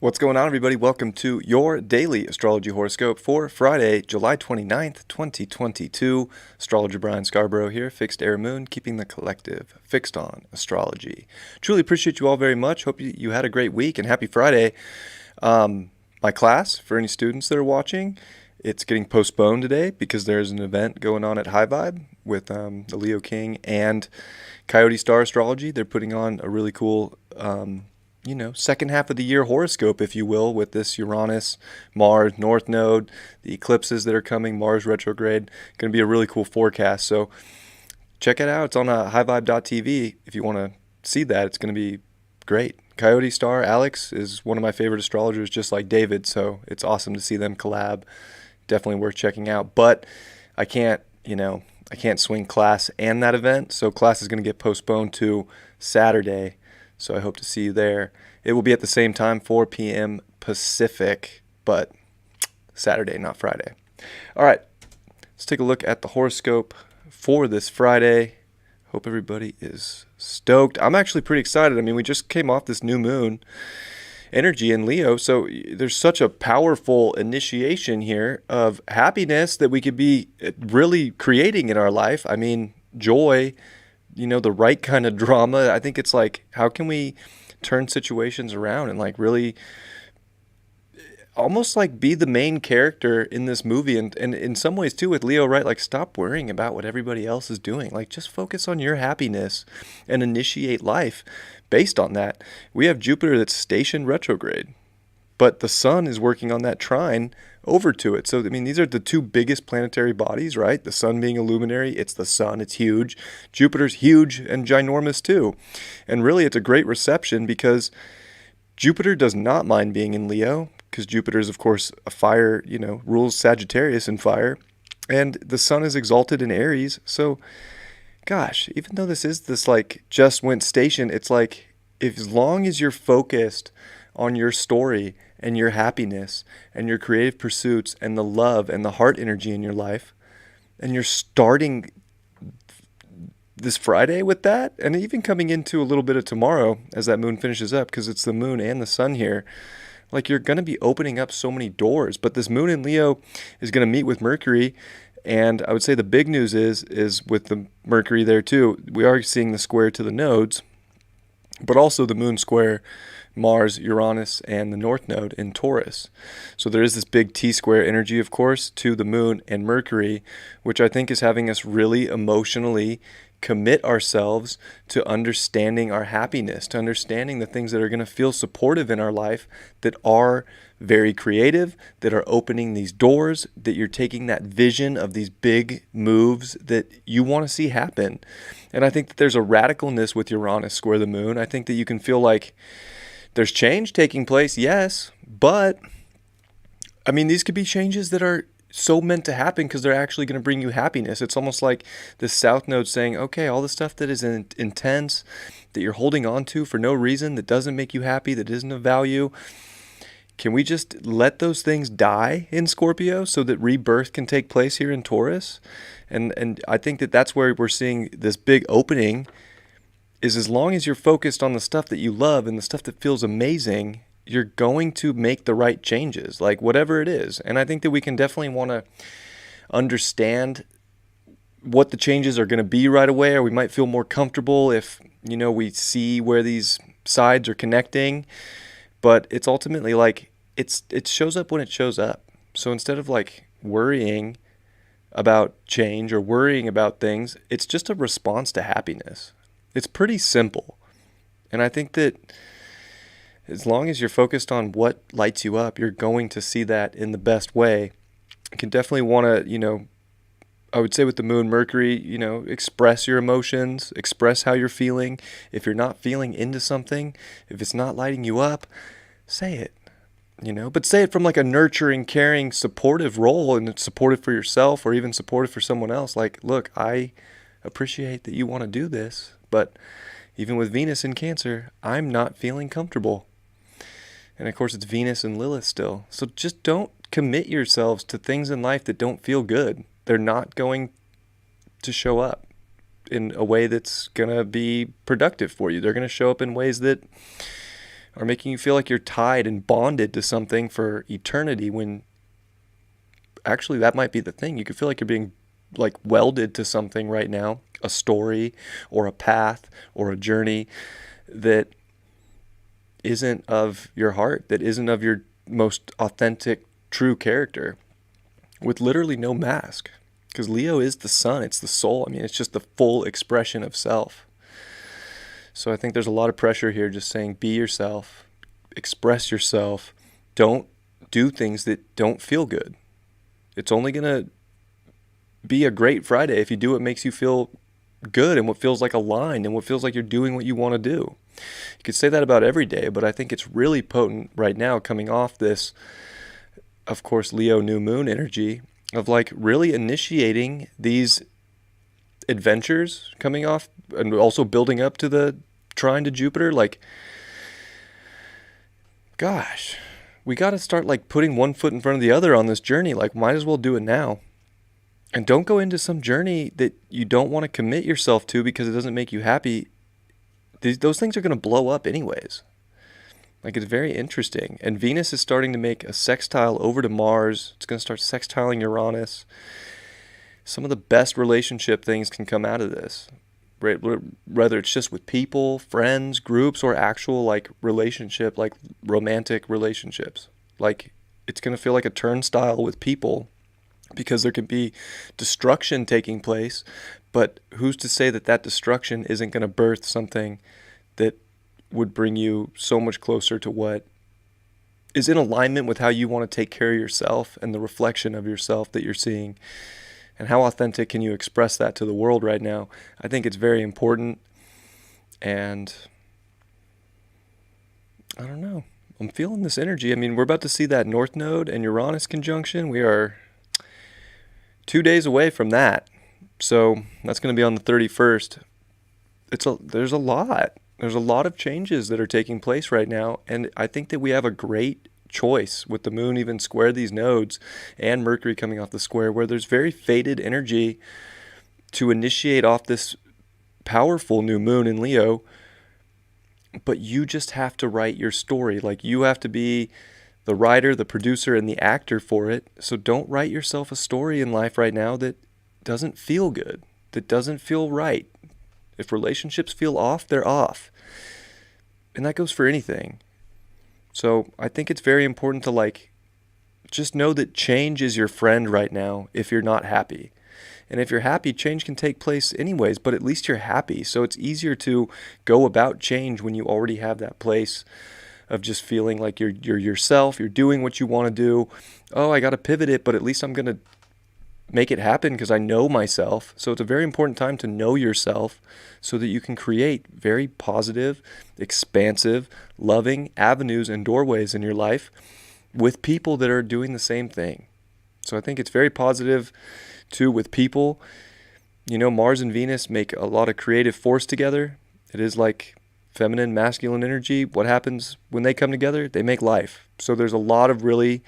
What's going on, everybody? Welcome to your daily astrology horoscope for Friday, July 29th, 2022. Astrologer Brian Scarborough here, Fixed Air Moon, keeping the collective fixed on astrology. Truly appreciate you all very much. Hope you had a great week and happy Friday. My class, for any students that are watching, it's getting postponed today because there's an event going on at High Vibe with the Leo King and Coyote Star Astrology. They're putting on a really cool second half of the year horoscope, if you will, with this Uranus, Mars, North Node, the eclipses that are coming, Mars retrograde. Going to be a really cool forecast. So check it out. It's on highvibe.tv. If you want to see that, it's going to be great. Coyote Star, Alex, is one of my favorite astrologers, just like David. So it's awesome to see them collab. Definitely worth checking out. But I can't swing class and that event. So class is going to get postponed to Saturday. So I hope to see you there. It will be at the same time, 4 p.m. Pacific, but Saturday, not Friday. All right, let's take a look at the horoscope for this Friday. Hope everybody is stoked. I'm actually pretty excited. I mean, we just came off this new moon energy in Leo, so there's such a powerful initiation here of happiness that we could be really creating in our life. I mean, joy, the right kind of drama. I think it's like, how can we turn situations around and like really almost like be the main character in this movie, and in some ways too with Leo, right? Like, stop worrying about what everybody else is doing. Like, just focus on your happiness and initiate life based on that. We have Jupiter that's stationed retrograde, but the sun is working on that trine over to it. So, I mean, these are the two biggest planetary bodies, right? The sun being a luminary, it's the sun, it's huge. Jupiter's huge and ginormous too. And really, it's a great reception because Jupiter does not mind being in Leo, because Jupiter is, of course, a fire, rules Sagittarius in fire. And the sun is exalted in Aries. So, gosh, even though this like just went station, it's like, as long as you're focused on your story and your happiness and your creative pursuits and the love and the heart energy in your life, and you're starting this Friday with that, and even coming into a little bit of tomorrow as that moon finishes up, because it's the moon and the sun here, like, you're going to be opening up so many doors. But this moon in Leo is going to meet with Mercury, and I would say the big news is with the Mercury there too, we are seeing the square to the nodes, but also the moon square Mars, Uranus, and the North Node in Taurus. So there is this big T-square energy, of course, to the moon and Mercury, which I think is having us really emotionally commit ourselves to understanding our happiness, to understanding the things that are going to feel supportive in our life, that are very creative, that are opening these doors, that you're taking that vision of these big moves that you want to see happen. And I think that there's a radicalness with Uranus square the moon. I think that you can feel like there's change taking place, yes, but I mean, these could be changes that are so meant to happen because they're actually going to bring you happiness. It's almost like the South Node saying, okay, all the stuff that is intense, that you're holding on to for no reason, that doesn't make you happy, that isn't of value, can we just let those things die in Scorpio so that rebirth can take place here in Taurus? And I think that that's where we're seeing this big opening, is as long as you're focused on the stuff that you love and the stuff that feels amazing, you're going to make the right changes, like whatever it is. And I think that we can definitely want to understand what the changes are going to be right away, or we might feel more comfortable if, we see where these sides are connecting. But it's ultimately like, it shows up when it shows up. So instead of like worrying about change or worrying about things, it's just a response to happiness. It's pretty simple. And I think that as long as you're focused on what lights you up, you're going to see that in the best way. You can definitely want to, I would say with the moon, Mercury, express your emotions, express how you're feeling. If you're not feeling into something, if it's not lighting you up, say it, but say it from like a nurturing, caring, supportive role, and it's supportive for yourself or even supportive for someone else. Like, look, I appreciate that you want to do this, but even with Venus in Cancer, I'm not feeling comfortable. And of course, it's Venus and Lilith still. So just don't commit yourselves to things in life that don't feel good. They're not going to show up in a way that's going to be productive for you. They're going to show up in ways that are making you feel like you're tied and bonded to something for eternity, when actually that might be the thing. You could feel like you're being like welded to something right now, a story or a path or a journey that isn't of your heart, that isn't of your most authentic, true character, with literally no mask. Because Leo is the sun, it's the soul. I mean, it's just the full expression of self. So I think there's a lot of pressure here just saying be yourself, express yourself, don't do things that don't feel good. It's only going to be a great Friday if you do what makes you feel good and what feels like aligned and what feels like you're doing what you want to do. You could say that about every day, but I think it's really potent right now coming off this, of course, Leo new moon energy of like really initiating these adventures coming off and also building up to the trine to Jupiter. Like, gosh, we got to start like putting one foot in front of the other on this journey. Like, might as well do it now. And don't go into some journey that you don't want to commit yourself to because it doesn't make you happy. Those things are going to blow up anyways. Like, it's very interesting. And Venus is starting to make a sextile over to Mars. It's going to start sextiling Uranus. Some of the best relationship things can come out of this. Right? Whether it's just with people, friends, groups, or actual like relationship, like romantic relationships. Like, it's going to feel like a turnstile with people because there could be destruction taking place. But who's to say that that destruction isn't going to birth something that would bring you so much closer to what is in alignment with how you want to take care of yourself and the reflection of yourself that you're seeing, and how authentic can you express that to the world right now. I think it's very important, and I don't know. I'm feeling this energy. I mean, we're about to see that North Node and Uranus conjunction. We are 2 days away from that. So that's going to be on the 31st. There's a lot. There's a lot of changes that are taking place right now, and I think that we have a great choice with the moon even square these nodes and Mercury coming off the square, where there's very fated energy to initiate off this powerful new moon in Leo, but you just have to write your story. Like, you have to be the writer, the producer, and the actor for it. So don't write yourself a story in life right now that doesn't feel good, that doesn't feel right. If relationships feel off, they're off. And that goes for anything. So I think it's very important to like, just know that change is your friend right now if you're not happy. And if you're happy, change can take place anyways, but at least you're happy. So it's easier to go about change when you already have that place of just feeling like you're yourself, you're doing what you want to do. Oh, I got to pivot it, but at least I'm going to make it happen because I know myself. So it's a very important time to know yourself so that you can create very positive, expansive, loving avenues and doorways in your life with people that are doing the same thing. So I think it's very positive too with people. You know, Mars and Venus make a lot of creative force together. It is like feminine, masculine energy. What happens when they come together? They make life. So there's a lot of really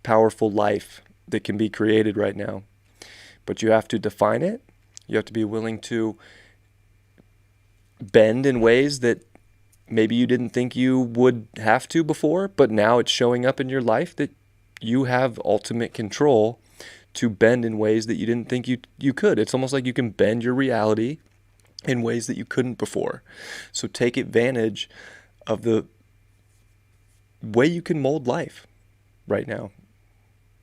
powerful life that can be created right now. But you have to define it. You have to be willing to bend in ways that maybe you didn't think you would have to before, but now it's showing up in your life that you have ultimate control to bend in ways that you didn't think you could. It's almost like you can bend your reality in ways that you couldn't before. So take advantage of the way you can mold life right now.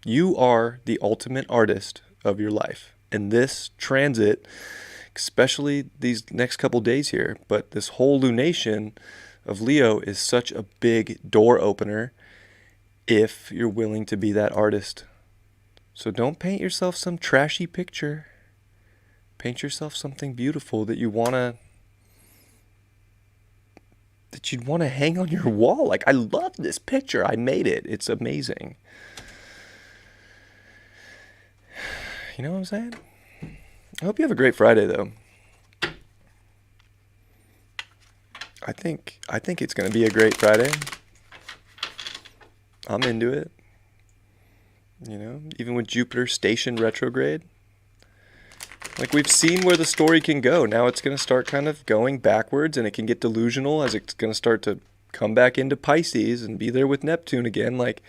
You are the ultimate artist of your life. And this transit, especially these next couple days here, but this whole lunation of Leo is such a big door opener if you're willing to be that artist. So don't paint yourself some trashy picture. Paint yourself something beautiful that you'd want to hang on your wall. Like, I love this picture. I made it. It's amazing. You know what I'm saying? I hope you have a great Friday, though. I think it's going to be a great Friday. I'm into it. Even with Jupiter station retrograde. Like, we've seen where the story can go. Now it's going to start kind of going backwards, and it can get delusional as it's going to start to come back into Pisces and be there with Neptune again. Like,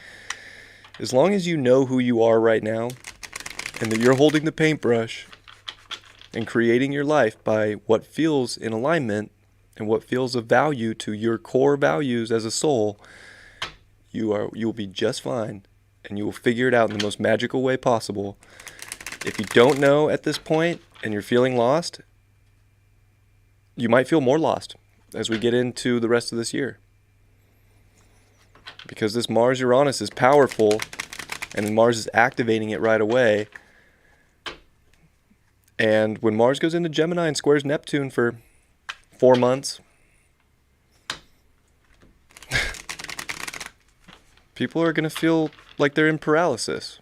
as long as you know who you are right now and that you're holding the paintbrush and creating your life by what feels in alignment and what feels of value to your core values as a soul, you will be just fine, and you will figure it out in the most magical way possible. If you don't know at this point and you're feeling lost, you might feel more lost as we get into the rest of this year. Because this Mars-Uranus is powerful, and Mars is activating it right away. And when Mars goes into Gemini and squares Neptune for 4 months, people are going to feel like they're in paralysis,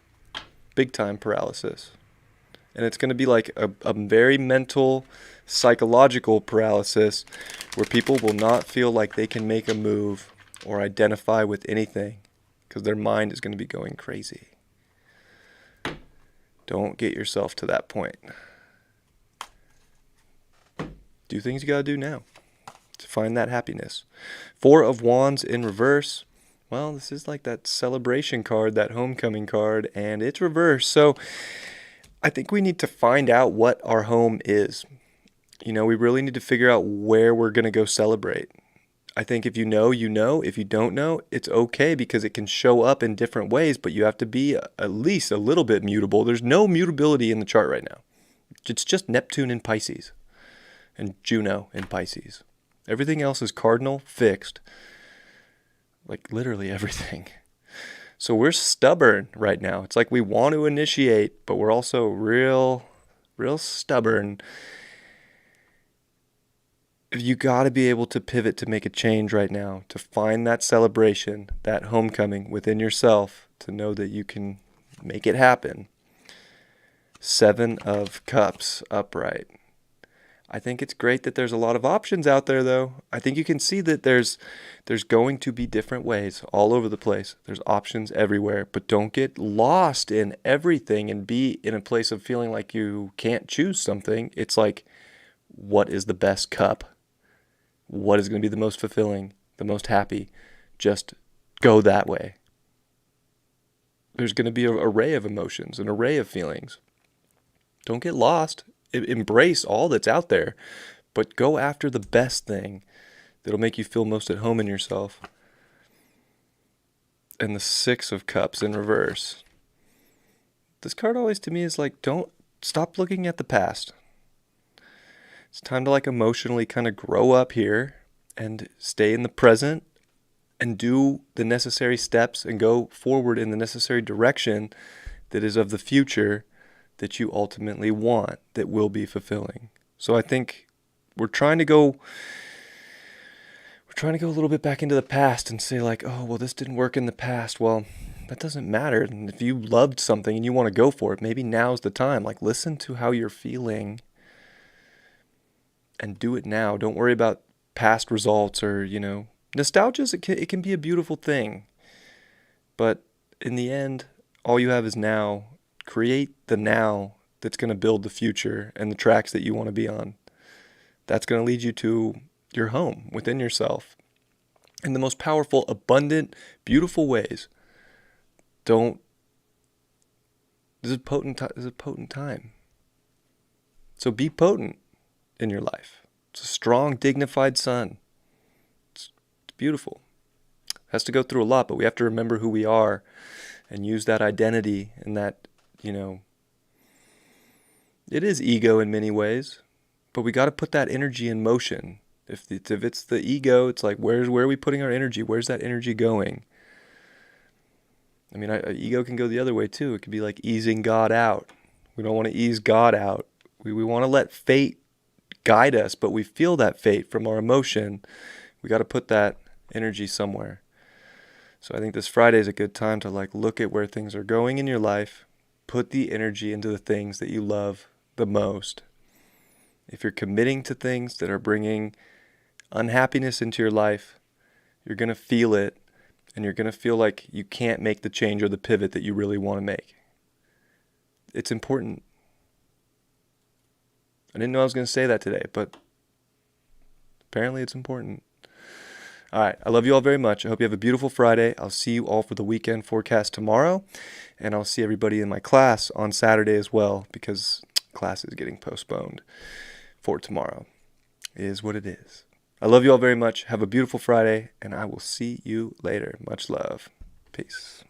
big time paralysis. And it's going to be like a very mental, psychological paralysis where people will not feel like they can make a move or identify with anything because their mind is going to be going crazy. Don't get yourself to that point. Do things you got to do now to find that happiness. 4 of Wands in reverse. Well, this is like that celebration card, that homecoming card, and it's reversed. So I think we need to find out what our home is. We really need to figure out where we're going to go celebrate. I think if you know, you know. If you don't know, it's okay because it can show up in different ways, but you have to be at least a little bit mutable. There's no mutability in the chart right now. It's just Neptune in Pisces and Juno in Pisces. Everything else is cardinal, fixed. Like literally everything. So we're stubborn right now. It's like we want to initiate, but we're also real stubborn. You got to be able to pivot to make a change right now, to find that celebration, that homecoming within yourself, to know that you can make it happen. 7 of Cups upright. I think it's great that there's a lot of options out there, though. I think you can see that there's going to be different ways all over the place. There's options everywhere, but don't get lost in everything and be in a place of feeling like you can't choose something. It's like, what is the best cup? What is going to be the most fulfilling, the most happy? Just go that way. There's going to be an array of emotions, an array of feelings. Don't get lost. Embrace all that's out there, but go after the best thing that'll make you feel most at home in yourself. And the 6 of Cups in reverse. This card always to me is like, don't stop looking at the past. It's time to like emotionally kind of grow up here and stay in the present and do the necessary steps and go forward in the necessary direction that is of the future that you ultimately want, that will be fulfilling. So I think we're trying to go a little bit back into the past and say like, oh, well, this didn't work in the past. Well, that doesn't matter. And if you loved something and you want to go for it, maybe now's the time. Like, listen to how you're feeling and do it now. Don't worry about past results or, nostalgia. It can be a beautiful thing. But in the end, all you have is now. Create the now that's going to build the future and the tracks that you want to be on. That's going to lead you to your home within yourself in the most powerful, abundant, beautiful ways. This is a potent time. So be potent in your life. It's a strong, dignified sun. It's beautiful. It has to go through a lot, but we have to remember who we are and use that identity and that, it is ego in many ways, but we got to put that energy in motion. If it's the ego, it's like, where are we putting our energy? Where's that energy going? I mean, ego can go the other way too. It could be like easing God out. We don't want to ease God out. We want to let fate guide us, but we feel that fate from our emotion. We got to put that energy somewhere. So I think this Friday is a good time to like look at where things are going in your life. Put the energy into the things that you love the most. If you're committing to things that are bringing unhappiness into your life, you're going to feel it, and you're going to feel like you can't make the change or the pivot that you really want to make. It's important. I didn't know I was going to say that today, but apparently it's important. All right. I love you all very much. I hope you have a beautiful Friday. I'll see you all for the weekend forecast tomorrow. And I'll see everybody in my class on Saturday as well, because class is getting postponed for tomorrow. It is what it is. I love you all very much. Have a beautiful Friday, and I will see you later. Much love. Peace.